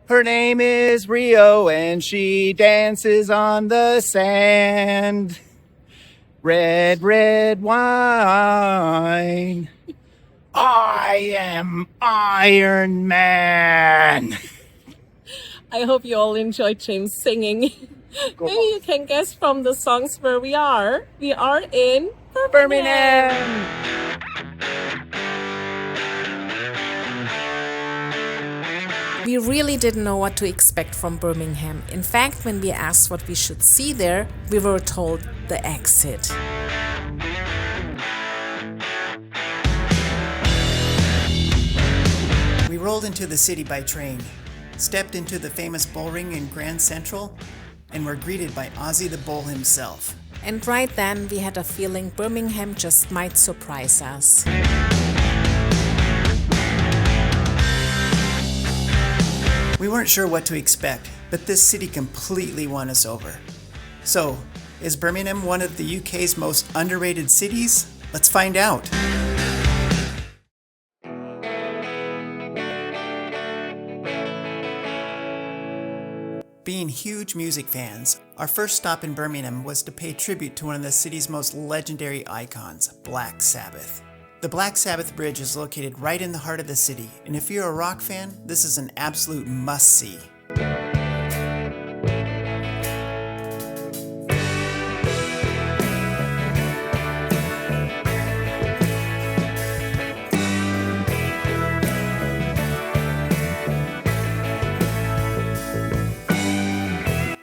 Her name is Rio and she dances on the sand. Red, red wine. I am Iron Man. I hope you all enjoyed James singing. Maybe you can guess from the songs where we are. We are in Birmingham. We really didn't know what to expect from Birmingham. In fact, when we asked what we should see there, we were told the exit. We rolled into the city by train, stepped into the famous bullring in Grand Central, and were greeted by Ozzy the Bull himself. And right then, we had a feeling Birmingham just might surprise us. We weren't sure what to expect, but this city completely won us over. So, is Birmingham one of the UK's most underrated cities? Let's find out. Being huge music fans, our first stop in Birmingham was to pay tribute to one of the city's most legendary icons, Black Sabbath. The Black Sabbath Bridge is located right in the heart of the city, and if you're a rock fan, this is an absolute must-see.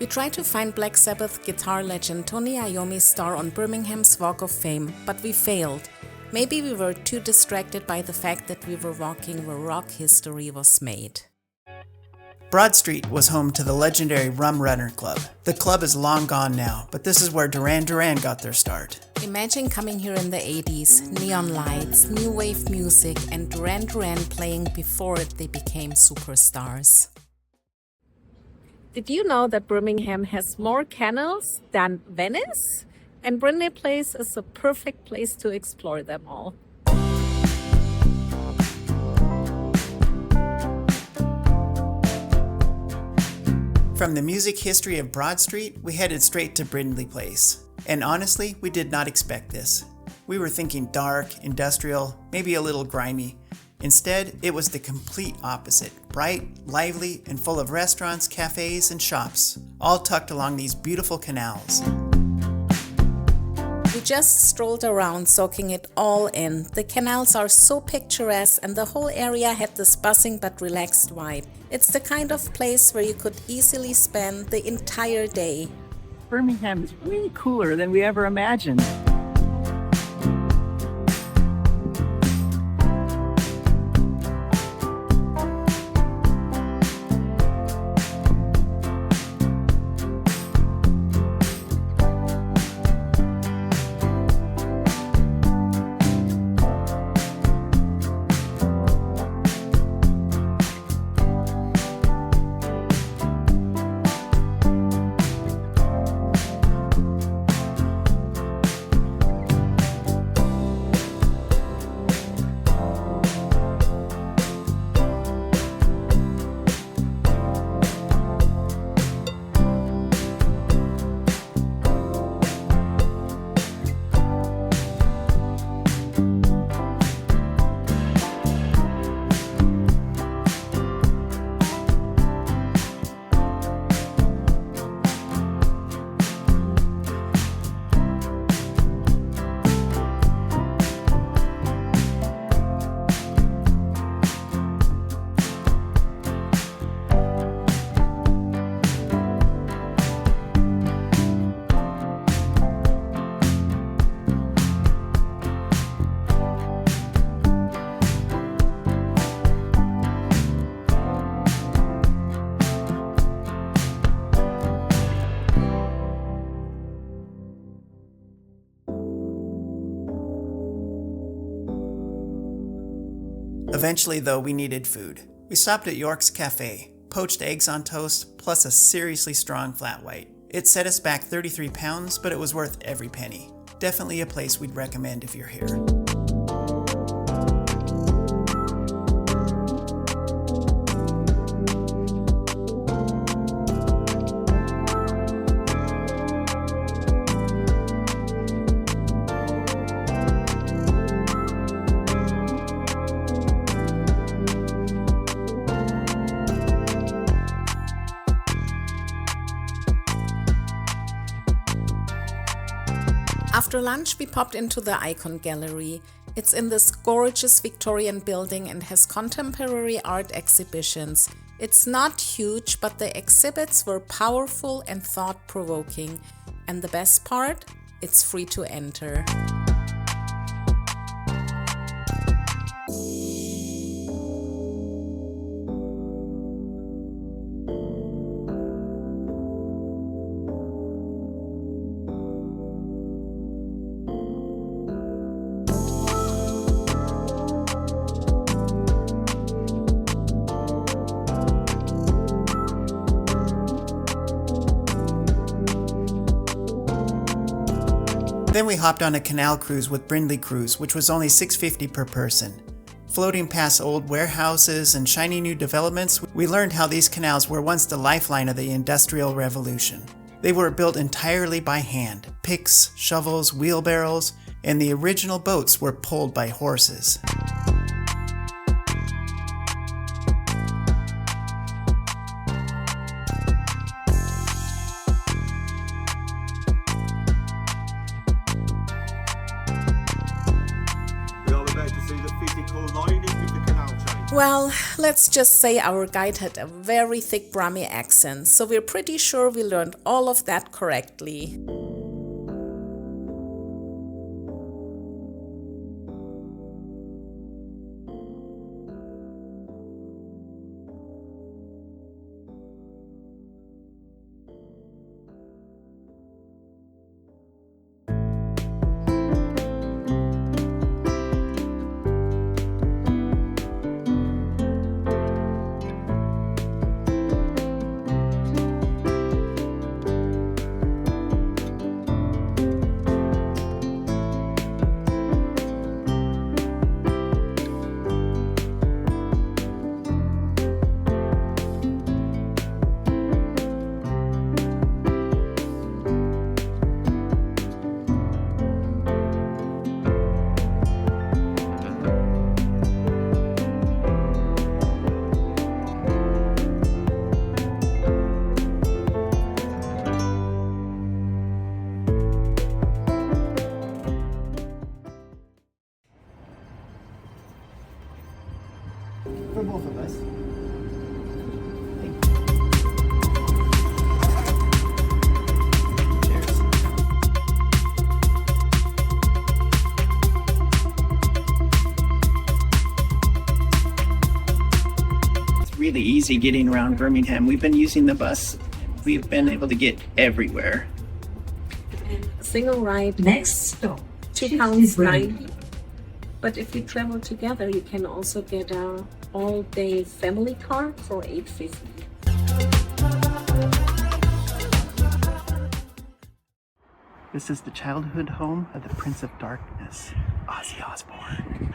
We tried to find Black Sabbath guitar legend Tony Iommi's star on Birmingham's Walk of Fame, but we failed. Maybe we were too distracted by the fact that we were walking where rock history was made. Broad Street was home to the legendary Rum Runner Club. The club is long gone now, but this is where Duran Duran got their start. Imagine coming here in the 80s, neon lights, new wave music, and Duran Duran playing before they became superstars. Did you know that Birmingham has more canals than Venice? And Brindleyplace is a perfect place to explore them all. From the music history of Broad Street, we headed straight to Brindleyplace. And honestly, we did not expect this. We were thinking dark, industrial, maybe a little grimy. Instead, it was the complete opposite. Bright, lively, and full of restaurants, cafes, and shops, all tucked along these beautiful canals. We just strolled around, soaking it all in. The canals are so picturesque and the whole area had this buzzing but relaxed vibe. It's the kind of place where you could easily spend the entire day. Birmingham is way cooler than we ever imagined. Eventually, though, we needed food. We stopped at York's Café, poached eggs on toast, plus a seriously strong flat white. It set us back £33, but it was worth every penny. Definitely a place we'd recommend if you're here. After lunch, we popped into the Ikon Gallery. It's in this gorgeous Victorian building and has contemporary art exhibitions. It's not huge, but the exhibits were powerful and thought-provoking. And the best part? It's free to enter. Then we hopped on a canal cruise with Brindley Cruise, which was only $6.50 per person. Floating past old warehouses and shiny new developments, we learned how these canals were once the lifeline of the Industrial Revolution. They were built entirely by hand, picks, shovels, wheelbarrows, and the original boats were pulled by horses. Well, let's just say our guide had a very thick Brahmi accent, so we're pretty sure we learned all of that correctly. For both of us. Cheers. It's really easy getting around Birmingham. We've been using the bus. We've been able to get everywhere. Single ride, Next stop, £2.90. But if you travel together, you can also get a all-day family car for $8.50. This is the childhood home of the Prince of Darkness, Ozzy Osbourne.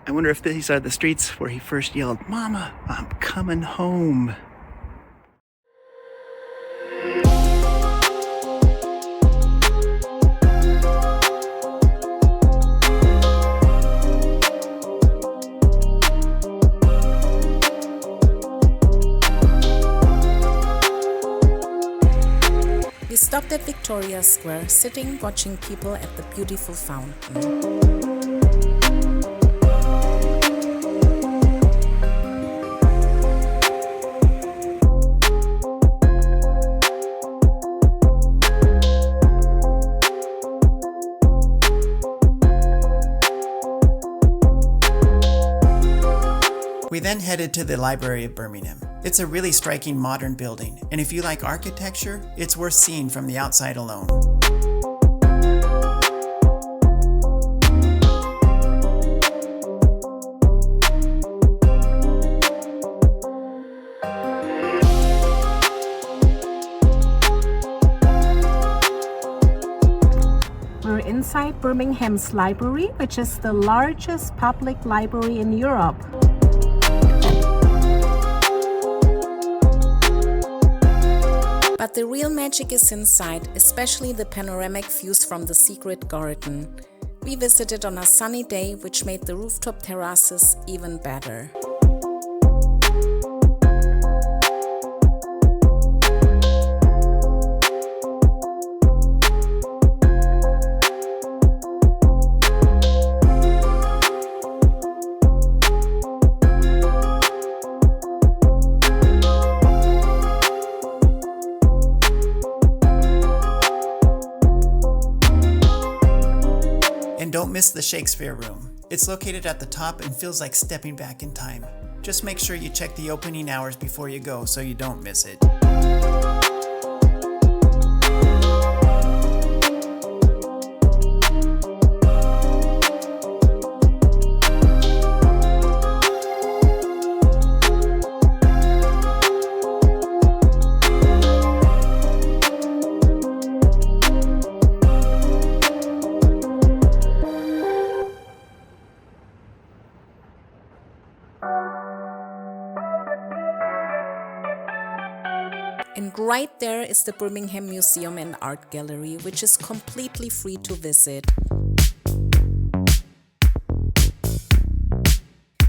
I wonder if these are the streets where he first yelled, "Mama, I'm coming home." We stopped at Victoria Square, sitting watching people at the beautiful fountain. We then headed to the Library of Birmingham. It's a really striking modern building, and if you like architecture, it's worth seeing from the outside alone. We're inside Birmingham's library, which is the largest public library in Europe. But the real magic is inside, especially the panoramic views from the secret garden. We visited on a sunny day, which made the rooftop terraces even better. miss the Shakespeare Room. It's located at the top and feels like stepping back in time. Just make sure you check the opening hours before you go so you don't miss it. And right there is the Birmingham Museum and Art Gallery, which is completely free to visit.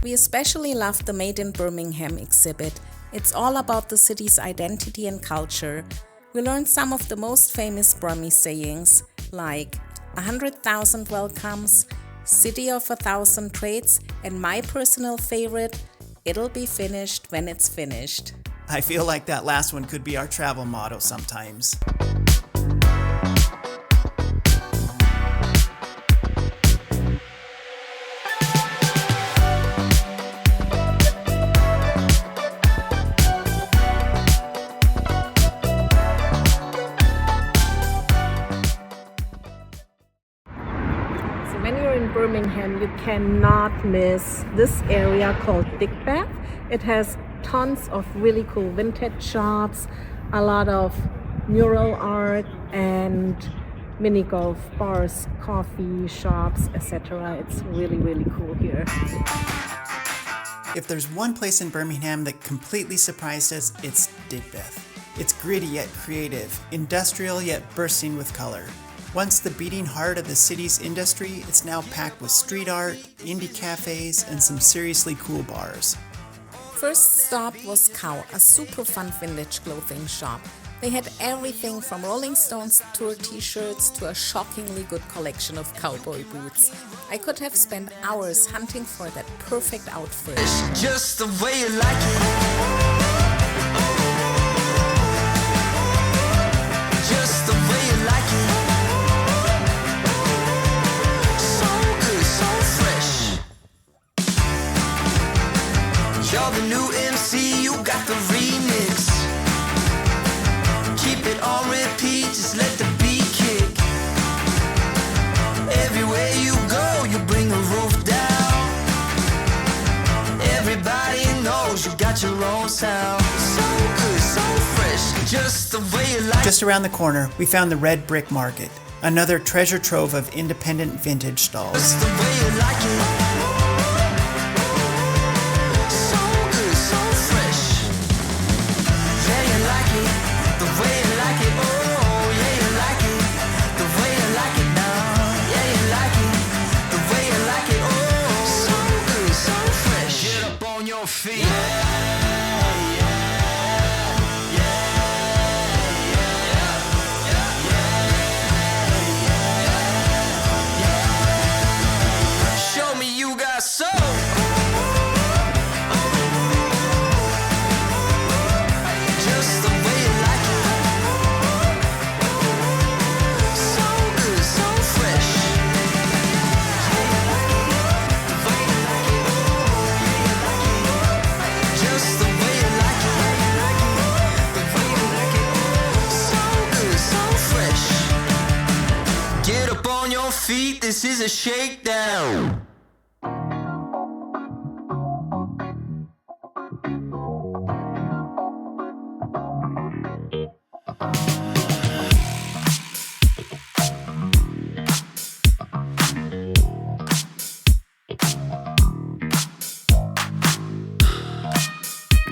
We especially love the Made in Birmingham exhibit. It's all about the city's identity and culture. We learned some of the most famous Brummie sayings, like 100,000 welcomes, City of 1,000 trades, and my personal favorite, it'll be finished when it's finished. I feel like that last one could be our travel motto sometimes. So when you're in Birmingham, you cannot miss this area called Digbeth. It has tons of really cool vintage shops, a lot of mural art and mini golf bars, coffee shops, etc. It's really, really cool here. If there's one place in Birmingham that completely surprised us, it's Digbeth. It's gritty yet creative, industrial yet bursting with color. Once the beating heart of the city's industry, it's now packed with street art, indie cafes, and some seriously cool bars. First stop was Cow, a super fun vintage clothing shop. They had everything from Rolling Stones tour t-shirts to a shockingly good collection of cowboy boots. I could have spent hours hunting for that perfect outfit. Just the way you like it. Just the way you like it. So good, so fresh. You're the new MC, you got the remix. Keep it on repeat, just let the beat kick. Everywhere you go, you bring the roof down. Everybody knows you got your own sound. So good, so fresh, just the way you like it. Just around the corner, we found the Red Brick Market, another treasure trove of independent vintage stalls. Just the way you like it. So good, so fresh. Yeah, you like it, the way you like it. Oh, yeah, you like it, the way you like it now. Yeah, you like it, the way you like it. Oh, so good, so fresh. Get up on your feet. Show me you got soul. Just the way you like it. So good, so fresh. The way you like it. Just the way you like it. The way you like it. So good, so fresh. Get up on your feet, this is a shakedown.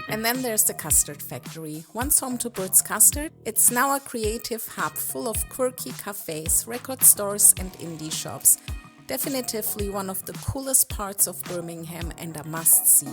And then there's the Custard Factory. Once home to Bert's Custard, it's now a creative hub full of quirky cafes, record stores and indie shops. Definitively one of the coolest parts of Birmingham and a must-see.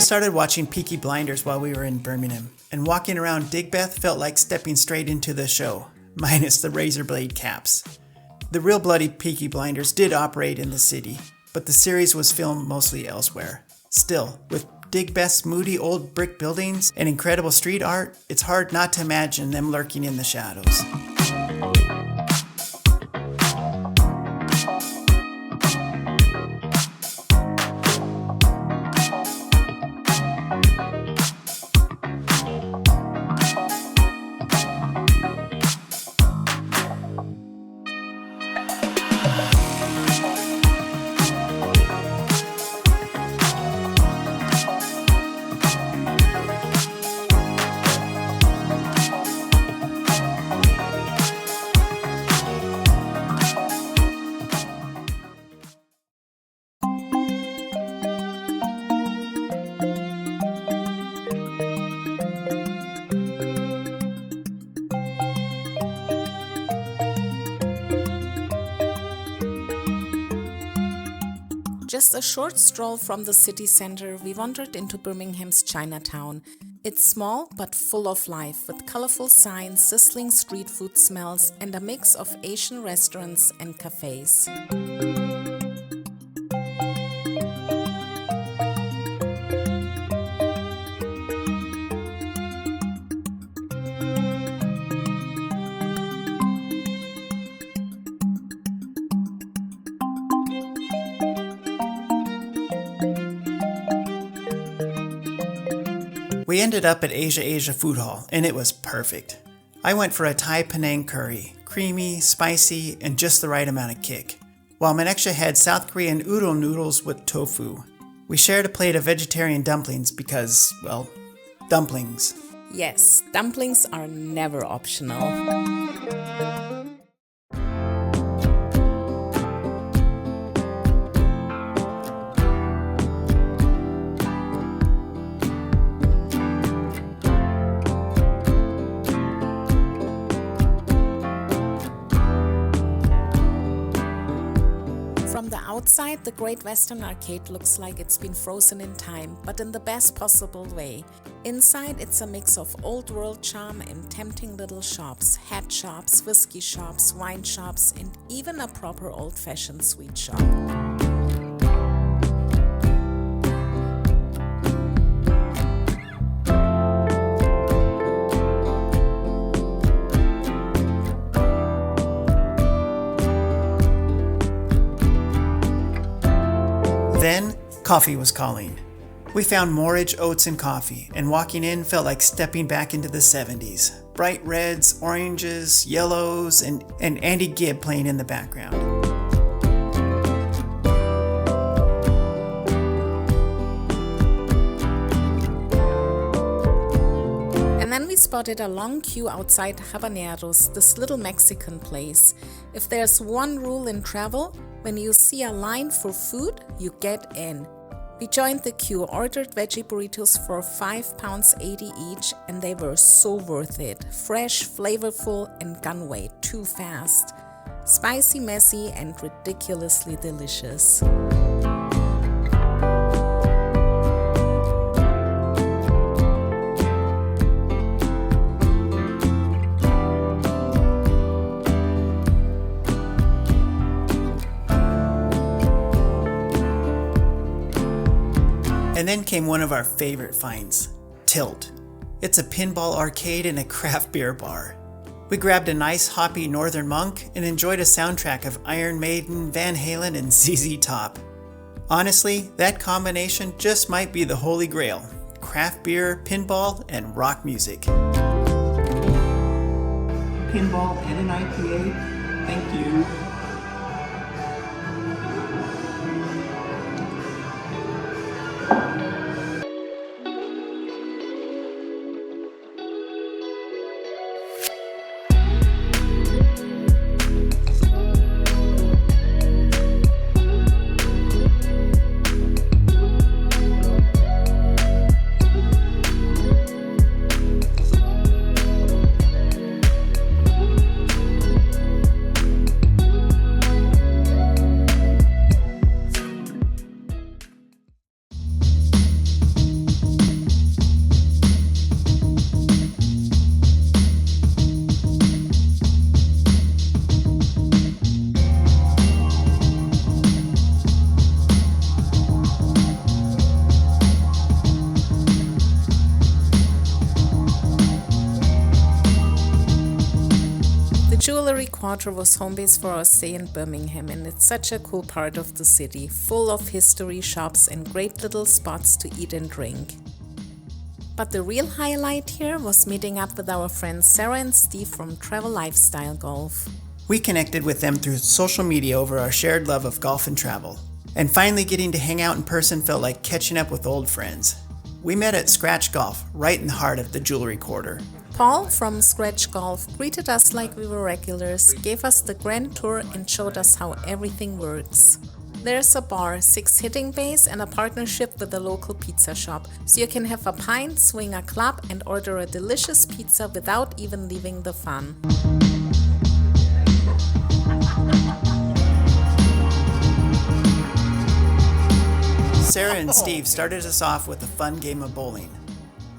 started watching Peaky Blinders while we were in Birmingham, and walking around Digbeth felt like stepping straight into the show, minus the razor blade caps. The real bloody Peaky Blinders did operate in the city, but the series was filmed mostly elsewhere. Still, with Digbeth's moody old brick buildings and incredible street art, it's hard not to imagine them lurking in the shadows. Just a short stroll from the city center, we wandered into Birmingham's Chinatown. It's small but full of life, with colorful signs, sizzling street food smells, and a mix of Asian restaurants and cafes. We ended up at Asia Food Hall, and it was perfect. I went for a Thai Penang curry, creamy, spicy, and just the right amount of kick, while Maneksha had South Korean udon noodles with tofu. We shared a plate of vegetarian dumplings because, well, dumplings. Yes, dumplings are never optional. From the outside, the Great Western Arcade looks like it's been frozen in time, but in the best possible way. Inside, it's a mix of old world charm and tempting little shops, hat shops, whiskey shops, wine shops, and even a proper old-fashioned sweet shop. Then, coffee was calling. We found Morridge, Oats, and coffee, and walking in felt like stepping back into the 70s. Bright reds, oranges, yellows, and Andy Gibb playing in the background. And then we spotted a long queue outside Habanero's, this little Mexican place. If there's one rule in travel, when you see a line for food, you get in. We joined the queue, ordered veggie burritos for £5.80 each, and they were so worth it. Fresh, flavorful, and gone way too fast. Spicy, messy, and ridiculously delicious. And then came one of our favorite finds, Tilt. It's a pinball arcade and a craft beer bar. We grabbed a nice hoppy Northern Monk and enjoyed a soundtrack of Iron Maiden, Van Halen, and ZZ Top. Honestly, that combination just might be the holy grail. Craft beer, pinball, and rock music. Pinball and an IPA, thank you. Jewellery Quarter was home base for our stay in Birmingham, and it's such a cool part of the city, full of history shops and great little spots to eat and drink. But the real highlight here was meeting up with our friends Sarah and Steve from Travel Lifestyle Golf. We connected with them through social media over our shared love of golf and travel. And finally getting to hang out in person felt like catching up with old friends. We met at SKRATCH Golf, right in the heart of the Jewellery Quarter. Paul from SKRATCH Golf greeted us like we were regulars, gave us the grand tour and showed us how everything works. There's a bar, 6 hitting bays and a partnership with a local pizza shop, so you can have a pint, swing a club and order a delicious pizza without even leaving the fun. Sarah and Steve started us off with a fun game of bowling.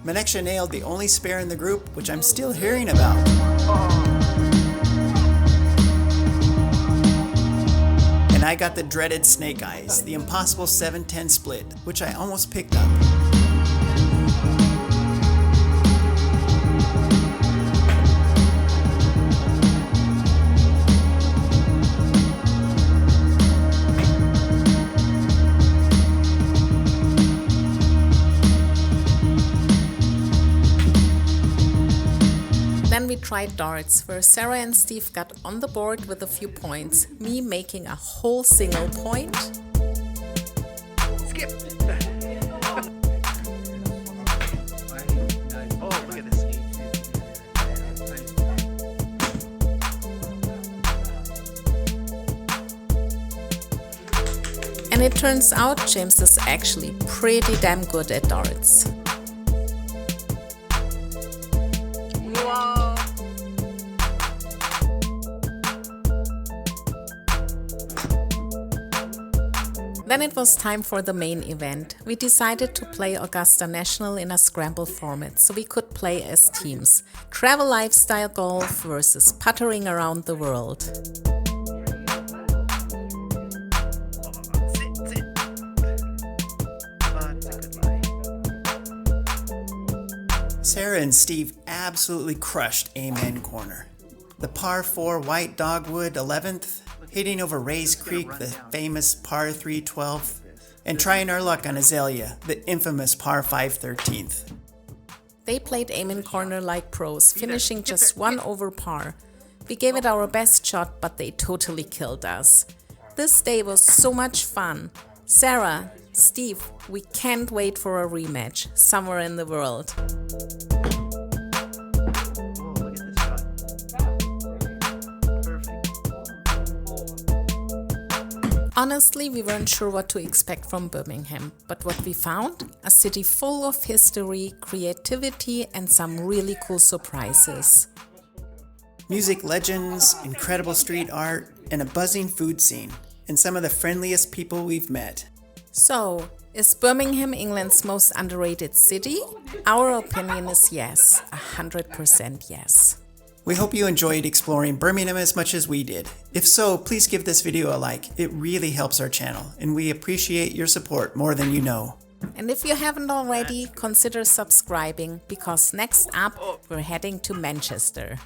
Maneksha nailed the only spare in the group, which I'm still hearing about. And I got the dreaded snake eyes, the impossible 7-10 split, which I almost picked up. Then we tried darts, where Sarah and Steve got on the board with a few points, me making a whole single point. Skip. Oh, look at this. And it turns out James is actually pretty damn good at darts. Then it was time for the main event. We decided to play Augusta National in a scramble format, so we could play as teams. Travel lifestyle golf versus puttering around the world. Sarah and Steve absolutely crushed Amen Corner. The par 4 white dogwood 11th, hitting over Rays Creek, the famous par 3 12th, and trying our luck on Azalea, the infamous par 5 13th. They played Amen Corner like pros, finishing just 1 over par. We gave it our best shot, but they totally killed us. This day was so much fun. Sarah, Steve, we can't wait for a rematch somewhere in the world. Honestly, we weren't sure what to expect from Birmingham, but what we found? A city full of history, creativity, and some really cool surprises. Music legends, incredible street art, and a buzzing food scene, and some of the friendliest people we've met. So, is Birmingham England's most underrated city? Our opinion is yes, 100% yes. We hope you enjoyed exploring Birmingham as much as we did. If so, please give this video a like. It really helps our channel, and we appreciate your support more than you know. And if you haven't already, consider subscribing, because next up, we're heading to Manchester.